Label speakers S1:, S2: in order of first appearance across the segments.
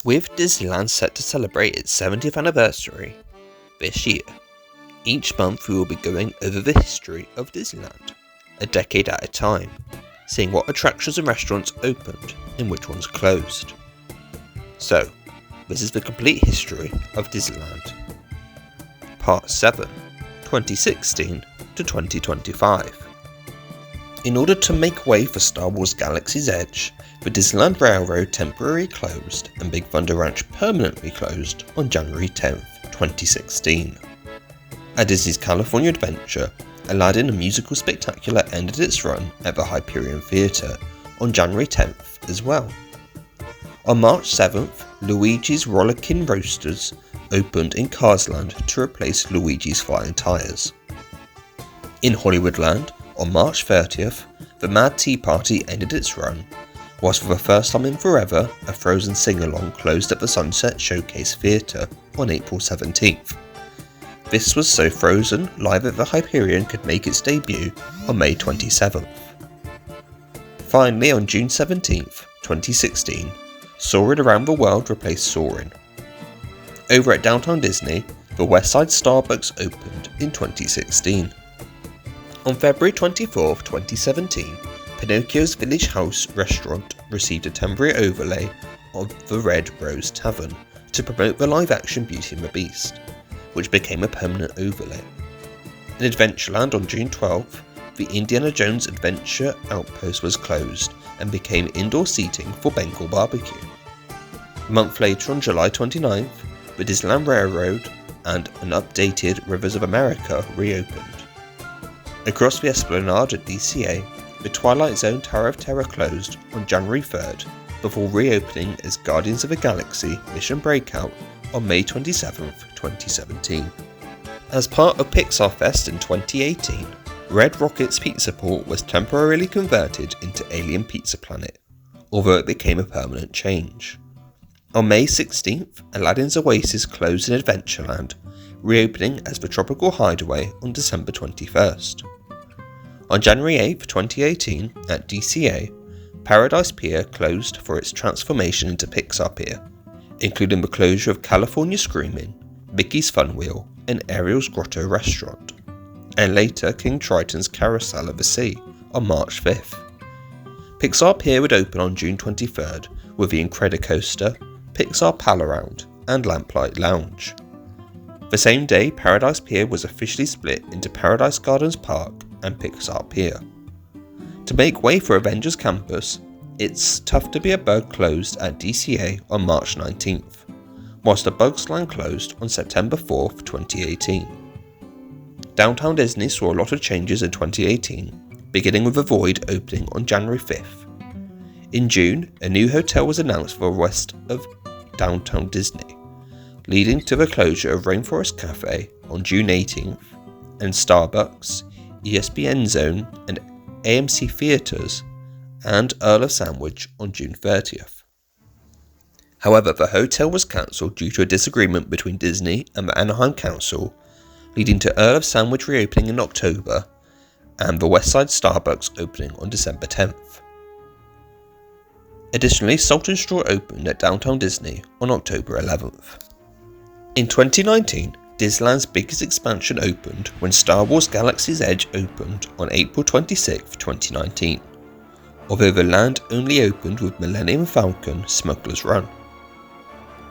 S1: With Disneyland set to celebrate its 70th anniversary this year, each month we will be going over the history of Disneyland, a decade at a time, seeing what attractions and restaurants opened and which ones closed. So, this is the complete history of Disneyland. Part 7, 2016 to 2025. In order to make way for Star Wars Galaxy's Edge, the Disneyland Railroad temporarily closed and Big Thunder Ranch permanently closed on January 10, 2016. At Disney's California Adventure, Aladdin a Musical Spectacular ended its run at the Hyperion Theatre on January 10th as well. On March 7th, Luigi's Rollickin' Roasters opened in Cars Land to replace Luigi's Flying Tires. In Hollywoodland, on March 30th, the Mad Tea Party ended its run, whilst for the first time in forever, a Frozen sing-along closed at the Sunset Showcase Theatre on April 17th. This was so Frozen live at the Hyperion could make its debut on May 27th. Finally, on June 17th, 2016, Soarin' Around the World replaced Soarin'. Over at Downtown Disney, the Westside Starbucks opened in 2016. On February 24, 2017, Pinocchio's Village House restaurant received a temporary overlay of the Red Rose Tavern to promote the live-action Beauty and the Beast, which became a permanent overlay. In Adventureland on June 12th, the Indiana Jones Adventure Outpost was closed and became indoor seating for Bengal barbecue. A month later, on July 29th, the Disneyland Railroad and an updated Rivers of America reopened. Across the Esplanade at DCA, the Twilight Zone Tower of Terror closed on January 3rd before reopening as Guardians of the Galaxy Mission Breakout on May 27, 2017. As part of Pixar Fest in 2018, Red Rocket's pizza port was temporarily converted into Alien Pizza Planet, although it became a permanent change. On May 16th, Aladdin's Oasis closed in Adventureland, reopening as the Tropical Hideaway on December 21st. On January 8, 2018, at DCA, Paradise Pier closed for its transformation into Pixar Pier, including the closure of California Screamin', Mickey's Fun Wheel, and Ariel's Grotto restaurant, and later King Triton's Carousel of the Sea on March 5th. Pixar Pier would open on June 23rd with the Incredicoaster, Pixar Palaround, and Lamplight Lounge. The same day, Paradise Pier was officially split into Paradise Gardens Park and Pixar Pier. To make way for Avengers Campus, It's Tough to Be a Bug closed at DCA on March 19th, whilst the Bugs Land closed on September 4th, 2018. Downtown Disney saw a lot of changes in 2018, beginning with the Void opening on January 5th. In June, a new hotel was announced for the west of Downtown Disney, leading to the closure of Rainforest Cafe on June 18th, and Starbucks, ESPN Zone, and AMC Theatres, and Earl of Sandwich on June 30th. However, the hotel was cancelled due to a disagreement between Disney and the Anaheim Council, leading to Earl of Sandwich reopening in October, and the Westside Starbucks opening on December 10th. Additionally, Salt and Straw opened at Downtown Disney on October 11th. In 2019, Disneyland's biggest expansion opened when Star Wars Galaxy's Edge opened on April 26, 2019, although the land only opened with Millennium Falcon Smuggler's Run.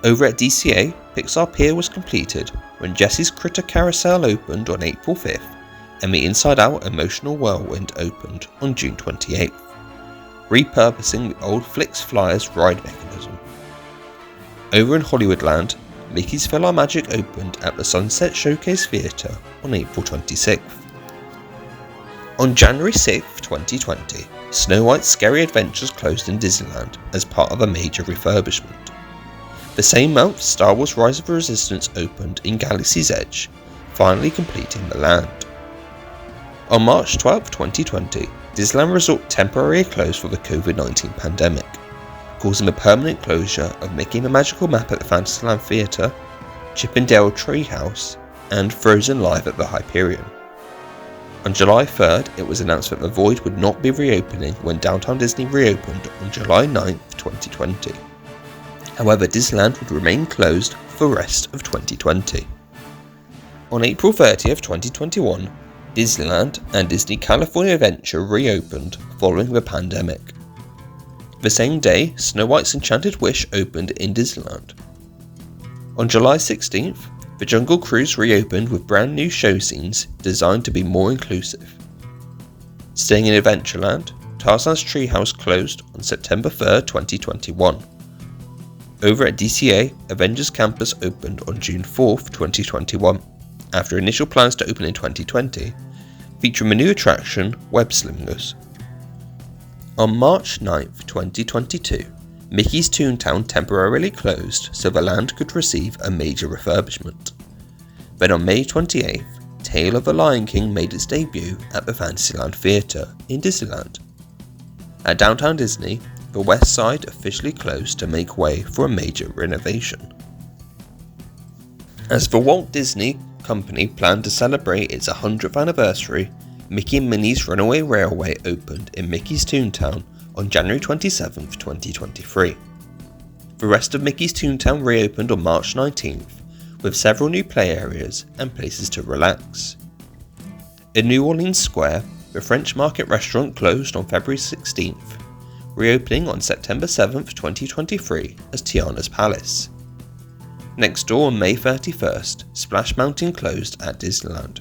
S1: Over at DCA, Pixar Pier was completed when Jesse's Critter Carousel opened on April 5th and the Inside Out Emotional Whirlwind opened on June 28th, repurposing the old Flix Flyers ride mechanism. Over in Hollywoodland, Mickey's PhilharMagic opened at the Sunset Showcase Theatre on April 26th. On January 6, 2020, Snow White's Scary Adventures closed in Disneyland as part of a major refurbishment. The same month, Star Wars Rise of the Resistance opened in Galaxy's Edge, finally completing the land. On March 12, 2020, Disneyland Resort temporarily closed for the COVID-19 pandemic, causing the permanent closure of Mickey and the Magical Map at the Fantasyland Theatre, Chip 'n Dale Treehouse, and Frozen Live at the Hyperion. On July 3rd, it was announced that the Void would not be reopening when Downtown Disney reopened on July 9th, 2020. However, Disneyland would remain closed for the rest of 2020. On April 30th, 2021, Disneyland and Disney California Adventure reopened following the pandemic. The same day, Snow White's Enchanted Wish opened in Disneyland. On July 16th, the Jungle Cruise reopened with brand new show scenes designed to be more inclusive. Staying in Adventureland, Tarzan's Treehouse closed on September 3rd, 2021. Over at DCA, Avengers Campus opened on June 4th, 2021, after initial plans to open in 2020, featuring a new attraction, Web Slingers. On March 9th, 2022, Mickey's Toontown temporarily closed so the land could receive a major refurbishment. Then on May 28th, Tale of the Lion King made its debut at the Fantasyland Theatre in Disneyland. At Downtown Disney, the West Side officially closed to make way for a major renovation. As the Walt Disney Company planned to celebrate its 100th anniversary, Mickey and Minnie's Runaway Railway opened in Mickey's Toontown on January 27, 2023. The rest of Mickey's Toontown reopened on March 19th, with several new play areas and places to relax. In New Orleans Square, the French Market restaurant closed on February 16th, reopening on September 7, 2023 as Tiana's Palace. Next door on May 31st, Splash Mountain closed at Disneyland.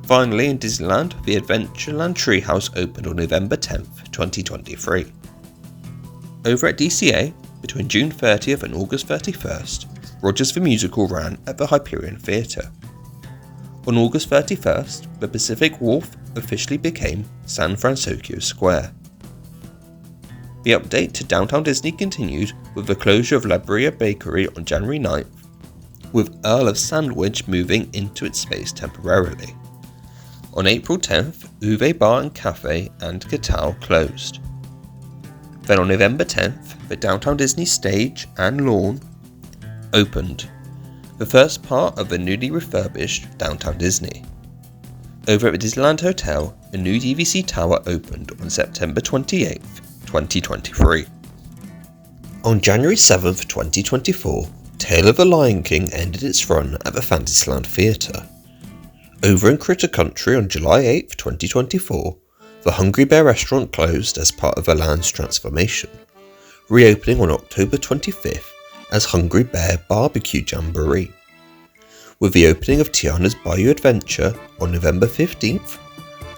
S1: Finally, in Disneyland, the Adventureland Treehouse opened on November 10th, 2023. Over at DCA, between June 30th and August 31st, Rogers the Musical ran at the Hyperion Theatre. On August 31st, the Pacific Wharf officially became San Francisco Square. The update to Downtown Disney continued with the closure of La Brea Bakery on January 9th, with Earl of Sandwich moving into its space temporarily. On April 10th, Uwe Bar and Cafe and Catal closed. Then on November 10th, the Downtown Disney stage and lawn opened, the first part of the newly refurbished Downtown Disney. Over at the Disneyland Hotel, a new DVC tower opened on September 28th, 2023. On January 7th, 2024, Tale of the Lion King ended its run at the Fantasyland Theatre. Over in Critter Country on July 8th, 2024, the Hungry Bear restaurant closed as part of the land's transformation, reopening on October 25th as Hungry Bear Barbecue Jamboree. With the opening of Tiana's Bayou Adventure on November 15th,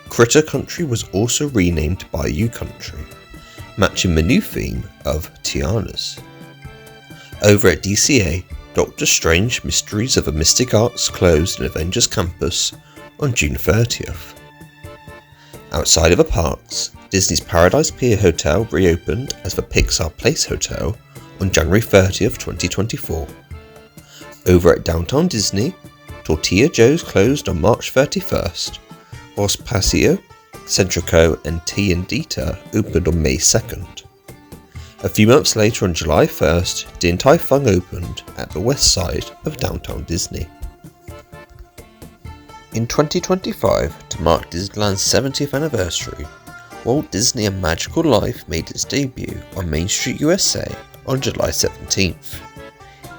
S1: Critter Country was also renamed Bayou Country, matching the new theme of Tiana's. Over at DCA, Doctor Strange Mysteries of the Mystic Arts closed in Avengers Campus on June 30th. Outside of the parks, Disney's Paradise Pier Hotel reopened as the Pixar Place Hotel on January 30th, 2024. Over at Downtown Disney, Tortilla Joe's closed on March 31st, whilst Paseo, Centrico and T&Dita opened on May 2nd. A few months later on July 1st, Din Tai Fung opened at the west side of Downtown Disney. In 2025, to mark Disneyland's 70th anniversary, Walt Disney A Magical Life made its debut on Main Street, USA on July 17th,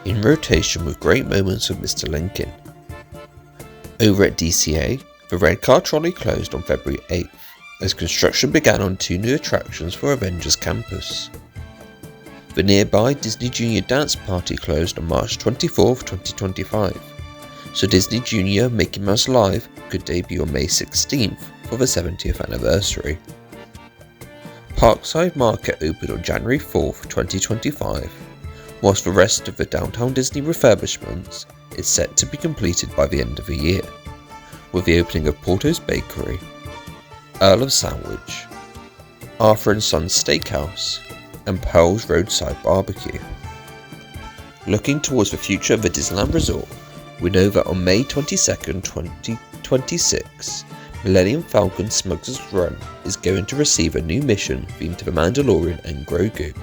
S1: in rotation with great moments with Mr. Lincoln. Over at DCA, the Red Car Trolley closed on February 8th, as construction began on two new attractions for Avengers Campus. The nearby Disney Junior Dance Party closed on March 24th, 2025, so Disney Junior Mickey Mouse Live could debut on May 16th for the 70th anniversary. Parkside Market opened on January 4th, 2025, whilst the rest of the Downtown Disney refurbishments is set to be completed by the end of the year, with the opening of Porto's Bakery, Earl of Sandwich, Arthur & Sons Steakhouse, and Pearl's Roadside Barbecue. Looking towards the future of the Disneyland Resort, we know that on May 22nd, 2026, Millennium Falcon Smuggler's Run is going to receive a new mission themed to the Mandalorian and Grogu,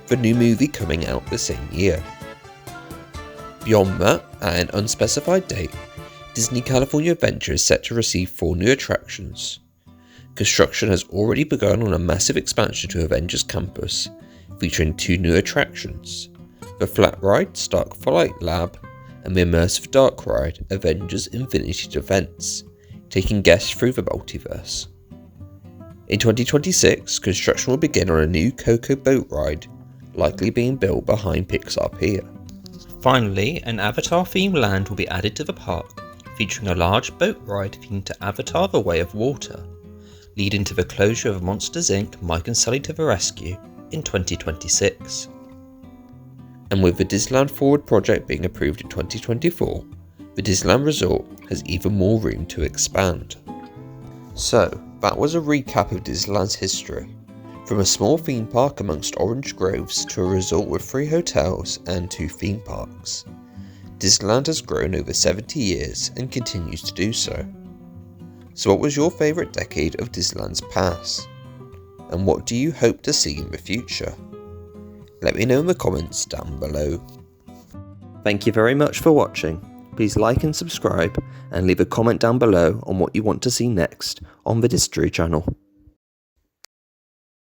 S1: the new movie coming out the same year. Beyond that, at an unspecified date, Disney California Adventure is set to receive 4 new attractions. Construction has already begun on a massive expansion to Avengers Campus, featuring 2 new attractions, the flat ride Stark Flight Lab and the immersive dark ride Avengers Infinity Defense, taking guests through the multiverse. In 2026, construction will begin on a new Coco boat ride, likely being built behind Pixar Pier. Finally, an Avatar-themed land will be added to the park, featuring a large boat ride themed to Avatar: The Way of Water, leading to the closure of Monsters Inc. Mike and Sully to the Rescue in 2026. And with the Disneyland Forward project being approved in 2024, the Disneyland Resort has even more room to expand. So, that was a recap of Disneyland's history. From a small theme park amongst orange groves to a resort with 3 hotels and 2 theme parks, Disneyland has grown over 70 years and continues to do so. So what was your favourite decade of Disneyland's past? And what do you hope to see in the future? Let me know in the comments down below. Thank you very much for watching. Please like and subscribe and leave a comment down below on what you want to see next on the Distory channel.